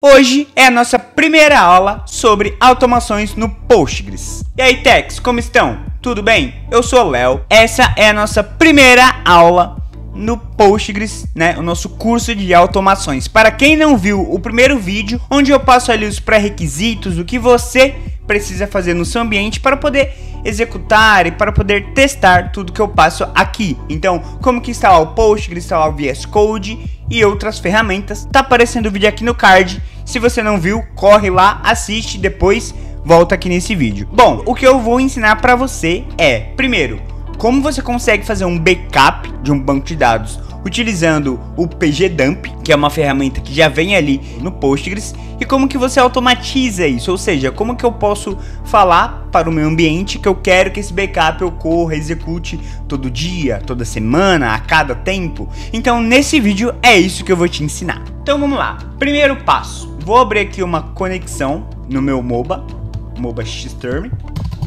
Hoje é a nossa primeira aula sobre automações no Postgres. E aí, techs, como estão? Tudo bem? Eu sou o Léo. Essa é a nossa primeira aula no Postgres, né? O nosso curso de automações. Para quem não viu o primeiro vídeo, onde eu passo ali os pré-requisitos, o que você precisa fazer no seu ambiente para poder executar e para poder testar tudo que eu passo aqui. Então, como que instalar o Postgres, instalar o VS Code e outras ferramentas. Tá aparecendo o vídeo aqui no card. Se você não viu, corre lá, assiste, depois volta aqui nesse vídeo. Bom, o que eu vou ensinar para você é, primeiro, como você consegue fazer um backup de um banco de dados utilizando o pgdump, que é uma ferramenta que já vem ali no Postgres, e como que você automatiza isso, ou seja, como que eu posso falar para o meu ambiente que eu quero que esse backup ocorra, execute todo dia, toda semana, a cada tempo. Então nesse vídeo é isso que eu vou te ensinar. Então vamos lá, primeiro passo, vou abrir aqui uma conexão no meu Moba Xterm,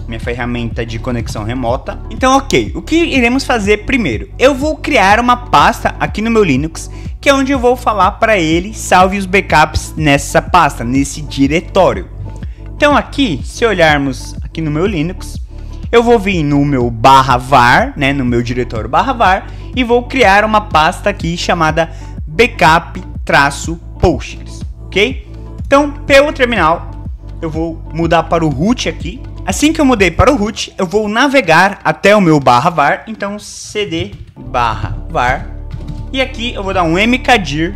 minha ferramenta de conexão remota. Então, ok, o que iremos fazer primeiro? Eu vou criar uma pasta aqui no meu Linux, que é onde eu vou falar para ele salve os backups nessa pasta, nesse diretório. Então aqui, se olharmos aqui no meu Linux, eu vou vir no meu /var, né, no meu diretório /var, e vou criar uma pasta aqui chamada backup-postgres, ok? Então, pelo terminal, eu vou mudar para o root aqui. Assim que eu mudei para o root, eu vou navegar até o meu /var, então cd /var, e aqui eu vou dar um mkdir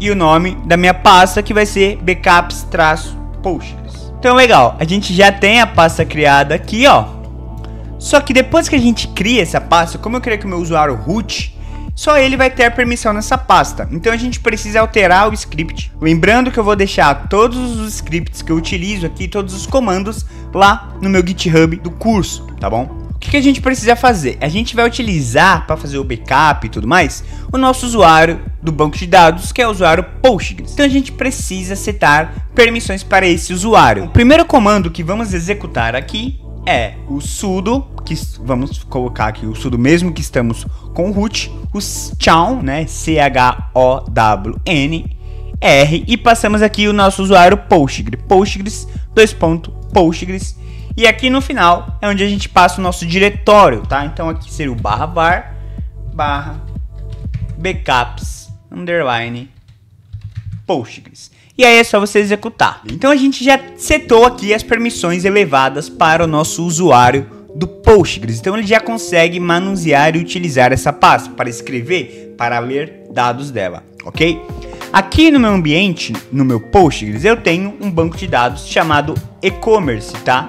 e o nome da minha pasta que vai ser backups-postgres. Então legal, a gente já tem a pasta criada aqui, ó. Só que depois que a gente cria essa pasta, como eu queria que o meu usuário root, só ele vai ter permissão nessa pasta. Então a gente precisa alterar o script. Lembrando que eu vou deixar todos os scripts que eu utilizo aqui, todos os comandos, lá no meu GitHub do curso, tá bom? O que a gente precisa fazer? A gente vai utilizar, para fazer o backup e tudo mais, o nosso usuário do banco de dados, que é o usuário Postgres. Então a gente precisa setar permissões para esse usuário. O primeiro comando que vamos executar aqui é o sudo, que vamos colocar aqui o sudo mesmo que estamos com o root, o chown, né, chownr, e passamos aqui o nosso usuário Postgres, Postgres, e aqui no final é onde a gente passa o nosso diretório, tá? Então aqui seria o /var, /backups, _postgres. E aí é só você executar. Então a gente já setou aqui as permissões elevadas para o nosso usuário do Postgres. Então ele já consegue manusear e utilizar essa pasta para escrever, para ler dados dela, ok? Aqui no meu ambiente, no meu Postgres, eu tenho um banco de dados chamado e-commerce, tá?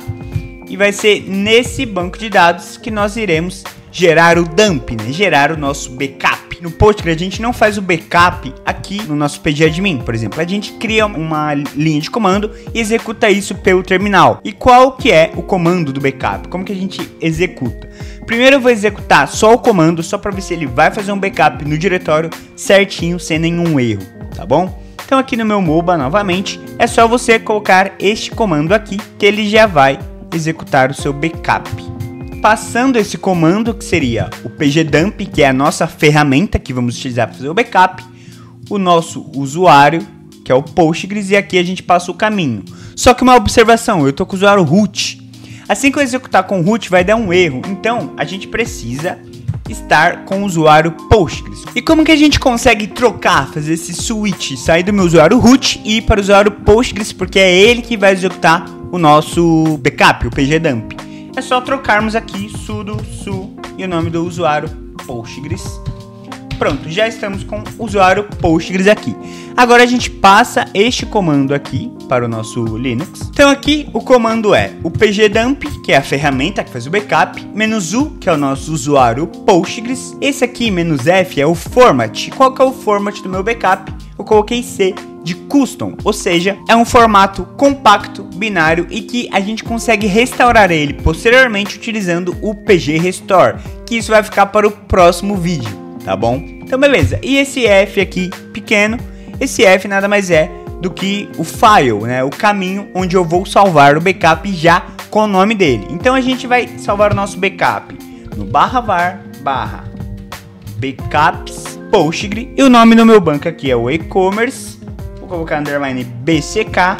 E vai ser nesse banco de dados que nós iremos gerar o dump, né? Gerar o nosso backup. No Postgres a gente não faz o backup aqui no nosso pgadmin, por exemplo. A gente cria uma linha de comando e executa isso pelo terminal. E qual que é o comando do backup? Como que a gente executa? Primeiro eu vou executar só o comando, só para ver se ele vai fazer um backup no diretório certinho, sem nenhum erro, tá bom? Então aqui no meu Moba, novamente, é só você colocar este comando aqui, que ele já vai executar o seu backup. Passando esse comando, que seria o pgdump, que é a nossa ferramenta que vamos utilizar para fazer o backup, o nosso usuário, que é o Postgres, e aqui a gente passa o caminho. Só que uma observação, eu estou com o usuário root. Assim que eu executar com o root vai dar um erro, então a gente precisa estar com o usuário Postgres. E como que a gente consegue trocar, fazer esse switch, sair do meu usuário root e ir para o usuário Postgres, porque é ele que vai executar o nosso backup, o pgdump. É só trocarmos aqui sudo su e o nome do usuário Postgres. Pronto, já estamos com o usuário Postgres aqui. Agora a gente passa este comando aqui para o nosso Linux. Então aqui o comando é o pgdump, que é a ferramenta que faz o backup, -u, que é o nosso usuário Postgres. Esse aqui, -f, é o format. Qual que é o format do meu backup? Eu coloquei C de custom, ou seja, é um formato compacto, binário, e que a gente consegue restaurar ele posteriormente utilizando o pgrestore, que isso vai ficar para o próximo vídeo, tá bom? Então beleza, e esse F aqui pequeno, esse F nada mais é do que o file, né, o caminho onde eu vou salvar o backup já com o nome dele. Então a gente vai salvar o nosso backup no /var /backups Postgres, e o nome do meu banco aqui é o e-commerce. Vou colocar underline bck.backup.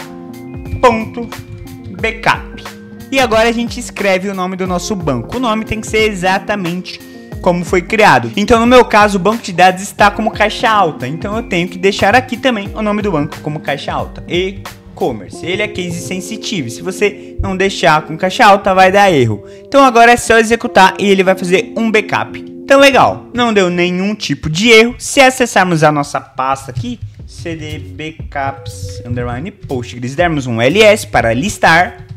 E agora a gente escreve o nome do nosso banco. O nome tem que ser exatamente como foi criado. Então, no meu caso, o banco de dados está como caixa alta. Então, eu tenho que deixar aqui também o nome do banco como caixa alta. E-commerce. Ele é case sensitive. Se você não deixar com caixa alta, vai dar erro. Então, agora é só executar e ele vai fazer um backup. Então, legal. Não deu nenhum tipo de erro. Se acessarmos a nossa pasta aqui, cd backups underline postgres, dermos um ls para listar.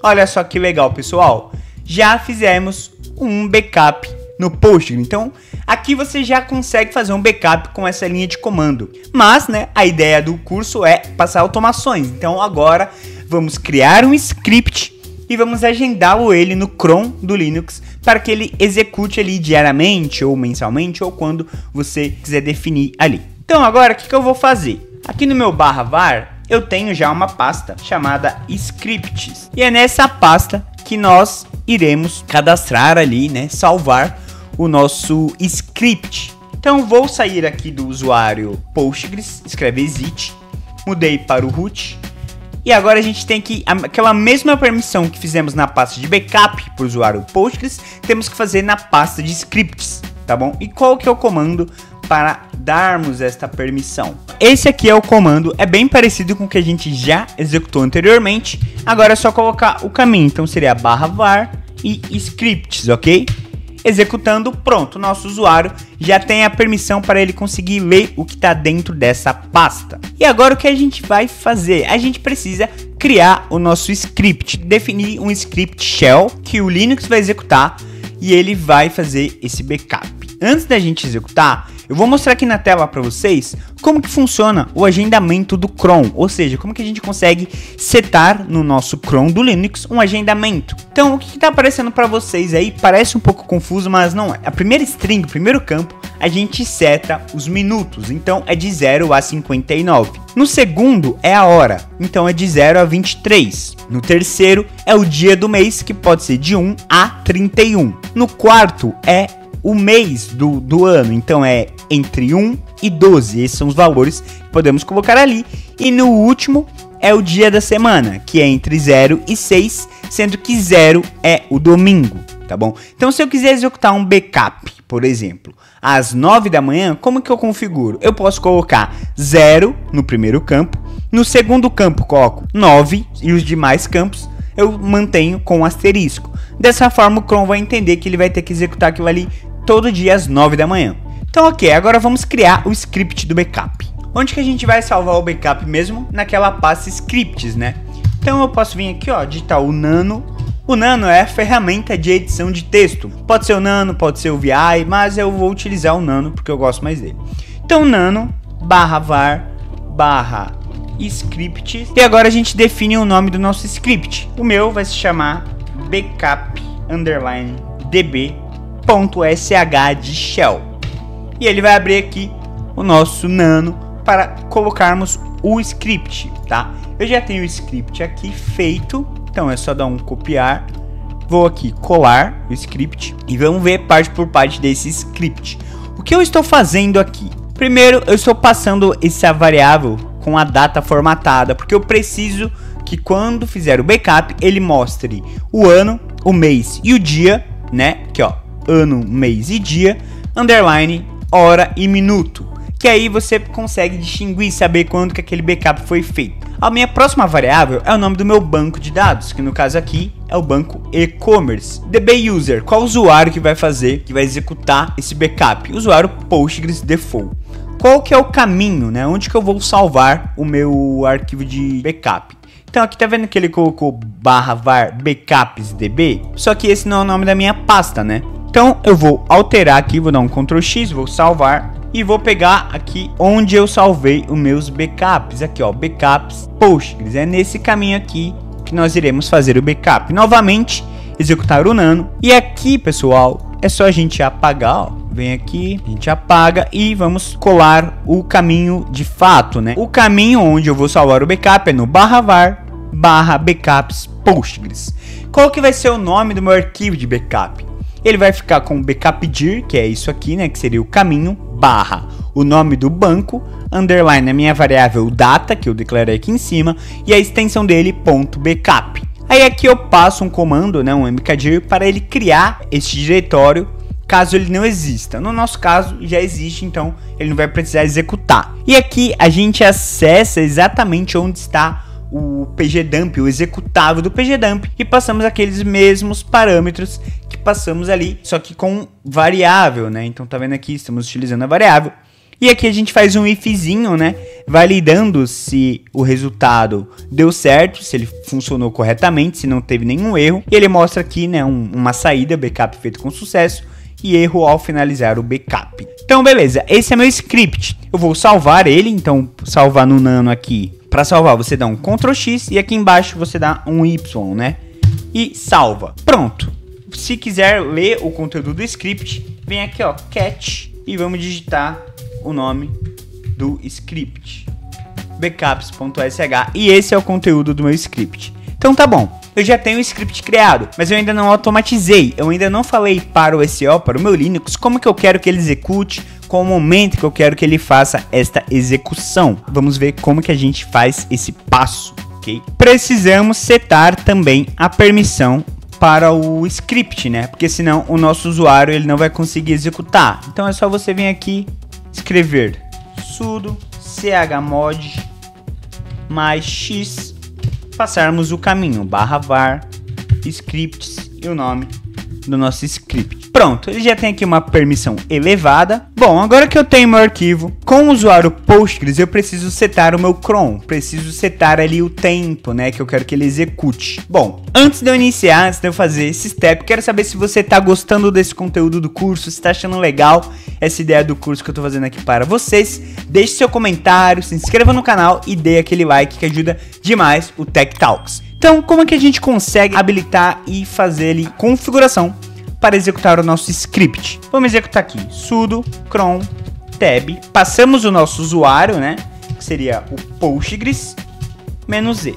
Olha só que legal, pessoal. Já fizemos um backup no Postgres. Então, aqui você já consegue fazer um backup com essa linha de comando. Mas, né, a ideia do curso é passar automações. Então, agora vamos criar um script e vamos agendá-lo ele no cron do Linux para que ele execute ali diariamente ou mensalmente ou quando você quiser definir ali. Então, agora o que eu vou fazer? Aqui no meu /var eu tenho já uma pasta chamada scripts. E é nessa pasta que nós iremos cadastrar ali, né, salvar o nosso script. Então vou sair aqui do usuário Postgres, escrever exit, mudei para o root. E agora a gente tem que, aquela mesma permissão que fizemos na pasta de backup para o usuário Postgres, temos que fazer na pasta de scripts, tá bom? E qual que é o comando para darmos esta permissão? Esse aqui é o comando, é bem parecido com o que a gente já executou anteriormente. Agora é só colocar o caminho, então seria /var e scripts, ok? Executando, pronto, nosso usuário já tem a permissão para ele conseguir ler o que está dentro dessa pasta. E agora o que a gente vai fazer? A gente precisa criar o nosso script, definir um script shell que o Linux vai executar e ele vai fazer esse backup. Antes da gente executar, eu vou mostrar aqui na tela para vocês como que funciona o agendamento do cron, ou seja, como que a gente consegue setar no nosso cron do Linux um agendamento. Então, o que está aparecendo para vocês aí parece um pouco confuso, mas não é. A primeira string, o primeiro campo, a gente seta os minutos, então é de 0 a 59. No segundo é a hora, então é de 0 a 23. No terceiro é o dia do mês, que pode ser de 1 a 31. No quarto é o mês do ano, então é entre 1 e 12, esses são os valores que podemos colocar ali. E no último é o dia da semana, que é entre 0 e 6, sendo que 0 é o domingo, tá bom? Então, se eu quiser executar um backup, por exemplo, às 9 da manhã, como que eu configuro? Eu posso colocar 0 no primeiro campo, no segundo campo coloco 9 e os demais campos eu mantenho com asterisco. Dessa forma, o cron vai entender que ele vai ter que executar aquilo ali todo dia às 9 da manhã. Então, ok, agora vamos criar o script do backup. Onde que a gente vai salvar o backup mesmo? Naquela pasta scripts, né? Então eu posso vir aqui, ó, digitar o Nano. O Nano é a ferramenta de edição de texto. Pode ser o Nano, pode ser o VI, mas eu vou utilizar o Nano porque eu gosto mais dele. Então, Nano /var /script. E agora a gente define o nome do nosso script. O meu vai se chamar backup underline db.sh de shell. E ele vai abrir aqui o nosso Nano para colocarmos o script, tá? Eu já tenho o script aqui feito, então é só dar um copiar. Vou aqui colar o script e vamos ver parte por parte desse script. O que eu estou fazendo aqui? Primeiro, eu estou passando essa variável com a data formatada, porque eu preciso que quando fizer o backup, ele mostre o ano, o mês e o dia, né? Aqui, ó, ano, mês e dia, underline, hora e minuto. Que aí você consegue distinguir e saber quando que aquele backup foi feito. A minha próxima variável é o nome do meu banco de dados, que no caso aqui é o banco e-commerce. dbuser, qual usuário que vai fazer, que vai executar esse backup? Usuário Postgres default. Qual que é o caminho, né? Onde que eu vou salvar o meu arquivo de backup? Então aqui tá vendo que ele colocou /var backupsdb, só que esse não é o nome da minha pasta, né? Então eu vou alterar aqui, vou dar um Ctrl X, vou salvar e vou pegar aqui onde eu salvei os meus backups, aqui ó, backups Postgres. É nesse caminho aqui que nós iremos fazer o backup. Novamente, executar o Nano. E aqui, pessoal, é só a gente apagar, ó. Vem aqui, a gente apaga e vamos colar o caminho de fato, né? O caminho onde eu vou salvar o backup é no /var /backups Postgres. Qual que vai ser o nome do meu arquivo de backup? Ele vai ficar com backup dir, que é isso aqui, né? Que seria o caminho, / o nome do banco, underline a minha variável data, que eu declarei aqui em cima, e a extensão dele, .backup. Aí aqui eu passo um comando, né, um mkdir, para ele criar este diretório, caso ele não exista. No nosso caso, já existe, então ele não vai precisar executar. E aqui a gente acessa exatamente onde está o pgdump, o executável do pgdump, e passamos aqueles mesmos parâmetros que passamos ali, só que com variável, né? Então tá vendo aqui, estamos utilizando a variável. E aqui a gente faz um ifzinho, né, validando se o resultado deu certo, se ele funcionou corretamente, se não teve nenhum erro. E ele mostra aqui, né, uma saída, backup feito com sucesso, e erro ao finalizar o backup. Então beleza, esse é meu script. Eu vou salvar ele, então salvar no Nano aqui. Para salvar você dá um Ctrl X e aqui embaixo você dá um Y, né, e salva. Pronto. Se quiser ler o conteúdo do script, vem aqui ó, cat, e vamos digitar o nome do script, backups.sh, e esse é o conteúdo do meu script. Então tá bom, eu já tenho o script criado, mas eu ainda não automatizei, eu ainda não falei para o SO, para o meu Linux, como que eu quero que ele execute, qual o momento que eu quero que ele faça esta execução. Vamos ver como que a gente faz esse passo, ok? Precisamos setar também a permissão para o script, né? Porque senão o nosso usuário ele não vai conseguir executar. Então é só você vir aqui, escrever sudo chmod mais x, passarmos o caminho /var scripts e o nome do nosso script. Pronto, ele já tem aqui uma permissão elevada. Bom, agora que eu tenho meu arquivo, com o usuário Postgres, eu preciso setar o meu cron, preciso setar ali o tempo, né, que eu quero que ele execute. Bom, antes de eu iniciar, antes de eu fazer esse step, quero saber se você tá gostando desse conteúdo do curso, se tá achando legal essa ideia do curso que eu tô fazendo aqui para vocês. Deixe seu comentário, se inscreva no canal e dê aquele like que ajuda demais o Tech Talks. Então, como é que a gente consegue habilitar e fazer ali configuração para executar o nosso script? Vamos executar aqui, sudo cron tab, passamos o nosso usuário, né, que seria o Postgres -z.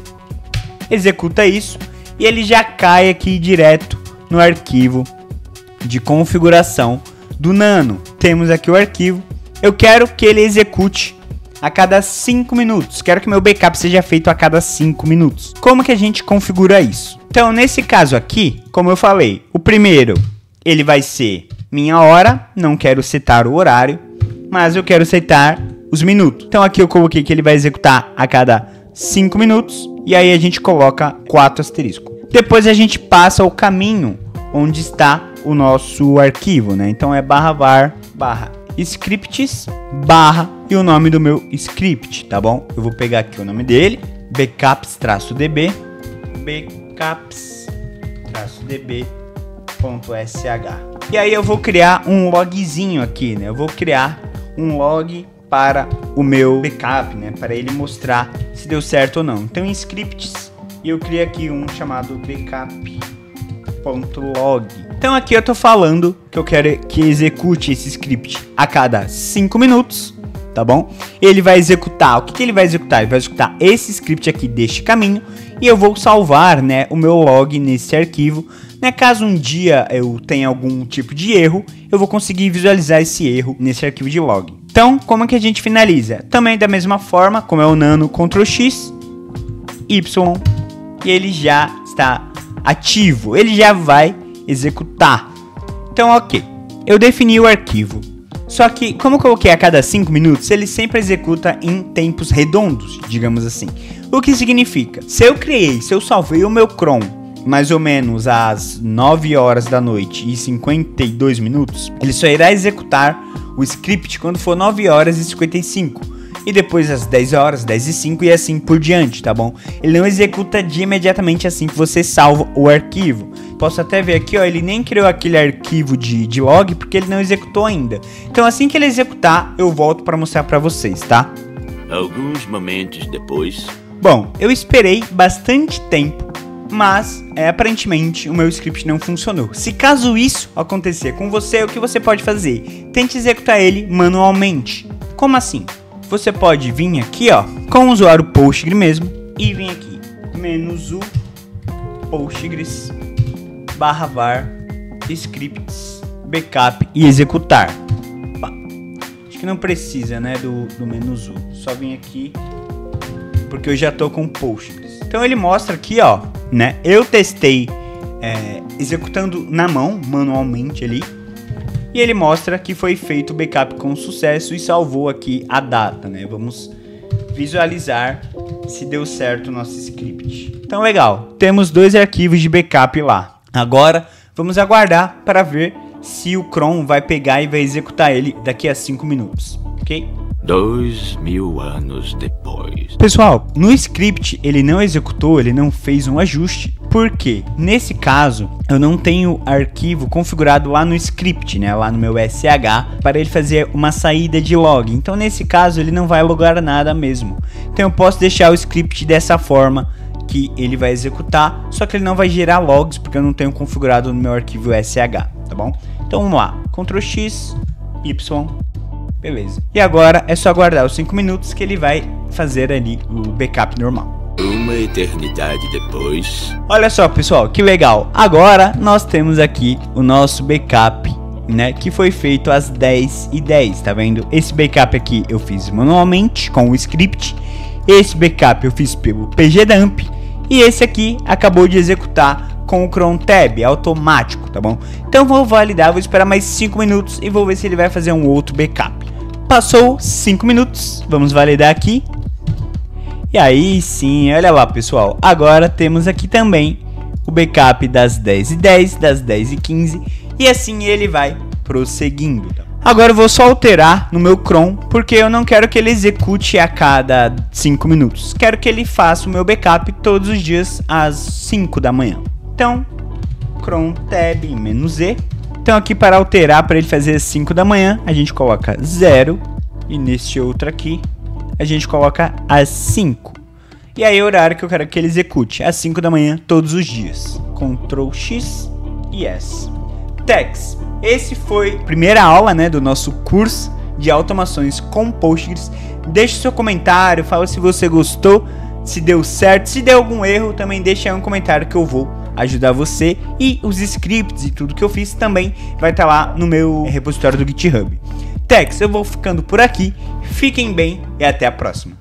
Executa isso e ele já cai aqui direto no arquivo de configuração do Nano. Temos aqui o arquivo. Eu quero que ele execute a cada 5 minutos. Quero que meu backup seja feito a cada 5 minutos. Como que a gente configura isso? Então, nesse caso aqui, como eu falei, o primeiro, ele vai ser minha hora. Não quero setar o horário, mas eu quero setar os minutos. Então, aqui eu coloquei que ele vai executar a cada 5 minutos. E aí a gente coloca 4 asterisco. Depois a gente passa o caminho onde está o nosso arquivo, né? Então é /var /scripts e o nome do meu script, tá bom? Eu vou pegar aqui o nome dele, backups-db, backups-db.sh. E aí eu vou criar um logzinho aqui, né? Eu vou criar um log para o meu backup, né? Para ele mostrar se deu certo ou não. Então em scripts, eu criei aqui um chamado backup.log. Então aqui eu tô falando que eu quero que execute esse script a cada 5 minutos, tá bom? Ele vai executar, o que ele vai executar? Ele vai executar esse script aqui deste caminho e eu vou salvar, né, o meu log nesse arquivo, né? Caso um dia eu tenha algum tipo de erro, eu vou conseguir visualizar esse erro nesse arquivo de log. Então, como é que a gente finaliza? Também da mesma forma, como é o Nano, Ctrl X, Y, e ele já está ativo, ele já vai executar. Então, ok, eu defini o arquivo. Só que, como eu coloquei a cada 5 minutos, ele sempre executa em tempos redondos, digamos assim. O que significa? Se eu salvei o meu cron mais ou menos às 9 horas da noite e 52 minutos, ele só irá executar o script quando for 9 horas e 55. E depois às 10 horas, 10 e 5 e assim por diante, tá bom? Ele não executa de imediatamente assim que você salva o arquivo. Posso até ver aqui, ó, ele nem criou aquele arquivo de log porque ele não executou ainda. Então assim que ele executar, eu volto para mostrar para vocês, tá? Alguns momentos depois. Bom, eu esperei bastante tempo, mas aparentemente o meu script não funcionou. Se caso isso acontecer com você, o que você pode fazer? Tente executar ele manualmente. Como assim? Você pode vir aqui, ó, com o usuário Postgres mesmo, e vir aqui, -u Postgres /var scripts backup e executar. Acho que não precisa, né, do menos U. Só vim aqui porque eu já tô com Postgres. Então ele mostra aqui, ó, né? Eu testei executando na mão, manualmente ali. E ele mostra que foi feito o backup com sucesso e salvou aqui a data, né? Vamos visualizar se deu certo o nosso script. Então legal, temos 2 arquivos de backup lá. Agora vamos aguardar para ver se o Chrome vai pegar e vai executar ele daqui a 5 minutos, ok? 2000 anos depois. Pessoal, no script ele não executou, ele não fez um ajuste, porque nesse caso eu não tenho arquivo configurado lá no script, né, lá no meu SH, para ele fazer uma saída de log. Então nesse caso ele não vai logar nada mesmo. Então eu posso deixar o script dessa forma que ele vai executar, só que ele não vai gerar logs porque eu não tenho configurado no meu arquivo SH, tá bom? Então vamos lá, Ctrl X, Y. Beleza. E agora é só aguardar os 5 minutos que ele vai fazer ali o backup normal. Uma eternidade depois. Olha só, pessoal, que legal. Agora nós temos aqui o nosso backup, né, que foi feito às 10h10, tá vendo? Esse backup aqui eu fiz manualmente com o script. Esse backup eu fiz pelo pgdump. E esse aqui acabou de executar com o Chrome Tab automático, tá bom? Então vou validar, vou esperar mais 5 minutos e vou ver se ele vai fazer um outro backup. Passou 5 minutos, vamos validar aqui. E aí sim, olha lá, pessoal. Agora temos aqui também o backup das 10h10, das 10h15 e assim ele vai prosseguindo. Agora eu vou só alterar no meu Chrome, porque eu não quero que ele execute a cada 5 minutos. Quero que ele faça o meu backup todos os dias às 5 da manhã. Então, Chrome Tab "-E". Então aqui para alterar, para ele fazer às 5 da manhã, a gente coloca 0. E neste outro aqui, a gente coloca às 5. E aí o horário que eu quero que ele execute, às 5 da manhã, todos os dias. Ctrl X e S. Tex, esse foi a primeira aula, né, do nosso curso de automações com Postgres. Deixe seu comentário, fala se você gostou, se deu certo, se deu algum erro, também deixa aí um comentário que eu vou ajudar você. E os scripts e tudo que eu fiz também vai estar lá no meu repositório do GitHub. Tex, eu vou ficando por aqui, fiquem bem e até a próxima.